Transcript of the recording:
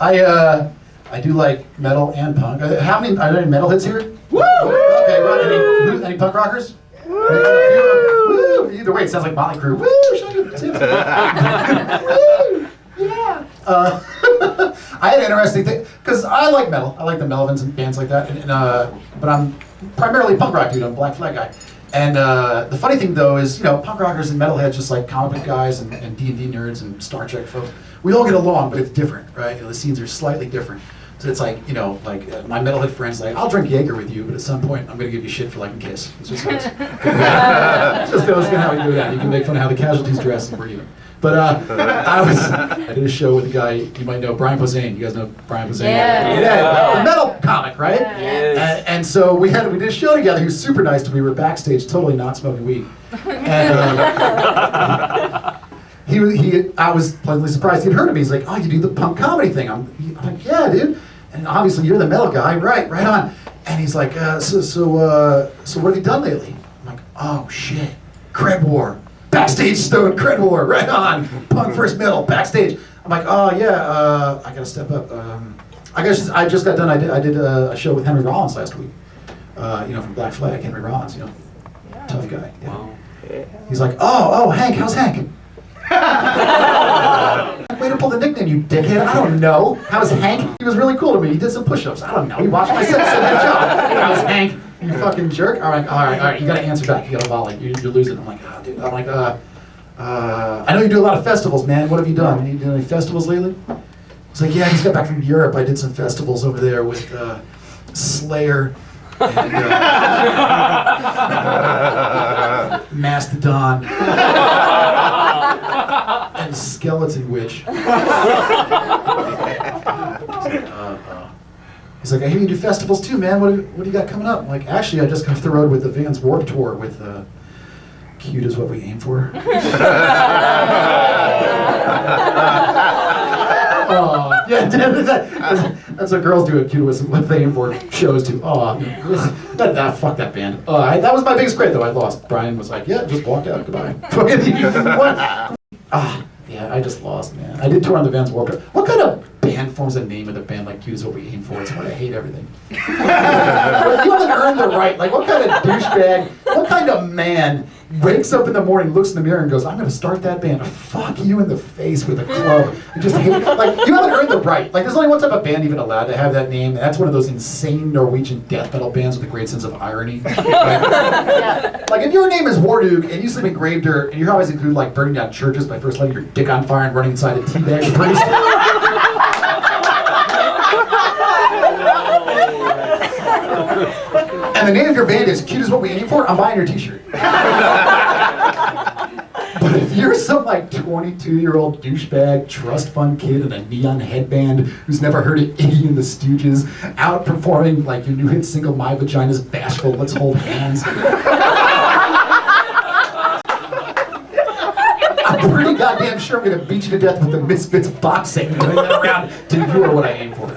I do like metal and punk. How many are there any metalheads here? Woo! Okay, right. Any punk rockers? Woo! Either way, it sounds like Motley Crue. Woo! Show your tits. Woo! Yeah. I had an interesting thing because I like metal. I like the Melvins and bands like that. But I'm primarily punk rock dude. I'm a Black Flag guy. And the funny thing though is, punk rockers and metalheads, just like comic book guys and D&D nerds and Star Trek folks, we all get along, but it's different, right? The scenes are slightly different. So it's like, my metalhead friends, like, I'll drink Jaeger with you, but at some point I'm gonna give you shit for liking Kiss. It's just it's just goes how we do that. You can make fun of how the Casualties dress and breathe. But I did a show with a guy you might know, Brian Posehn. You guys know Brian Posehn? Yeah, the metal comic, right? Yes. And so we did a show together. He was super nice to me. We were backstage, totally not smoking weed. And I was pleasantly surprised he'd heard of me. He's like, "Oh, you do the punk comedy thing?" I'm like, "Yeah, dude." And obviously you're the metal guy, right on. And he's like, so what have you done lately? I'm like, "Oh shit, Cred War. Backstage Stone, Cred War, right on. Punk versus metal, backstage." I'm like, "Oh yeah, I gotta step up." I just got done. I did a show with Henry Rollins last week. From Black Flag, Henry Rollins. Tough guy. Yeah. Wow. He's like, "Oh, Hank, how's Hank?" Way to pull the nickname, you dickhead. I don't know. How's Hank? He was really cool to me. He did some push-ups. I don't know. He watched my set. Said, "Good job." How's Hank? You fucking jerk. All right. You gotta answer back. You gotta volley. You're losing. I'm like, "Oh, dude." I'm like, I know you do a lot of festivals, man. What have you done? You done any festivals lately? He's like, "Yeah, I just got back from Europe. I did some festivals over there with Slayer and Mastodon and Skeleton Witch." He's like, "I hear you do festivals too, man. What do you got coming up?" I'm like, "Actually, I just got off the road with the Vans Warped Tour with Cute Is What We Aim For." Oh, yeah, that's what girls do at Cute Is What They Aim For shows too. Oh, fuck that band. That was my biggest credit though. I lost. Brian was like, "Yeah, just walked out. Goodbye." Yeah, I just lost, man. I did tour on the Vans Warped Tour. What kind of band forms a name of the band like Cute Is What We Aim For? It's why I hate everything. You haven't earned the right. Like, what kind of douchebag, what kind of man wakes up in the morning, looks in the mirror and goes, "I'm going to start that band"? Fuck you in the face with a club. I just hate it. Like, you haven't earned the right. Like, there's only one type of band even allowed to have that name, and that's one of those insane Norwegian death metal bands with a great sense of irony. Like, if your name is Warduke and you sleep in grave dirt, and you always include, like, burning down churches by first lighting your dick on fire and running inside a teabag priest. And the name of your band is Cute Is What We Aim For, I'm buying your t-shirt. But if you're some like 22-year-old douchebag trust fund kid in a neon headband who's never heard of Iggy and the Stooges, outperforming like your new hit single My Vagina's Bashful, Let's Hold Hands, I'm pretty goddamn sure I'm gonna beat you to death with the Misfits box set and bring that around to you are what I aim for.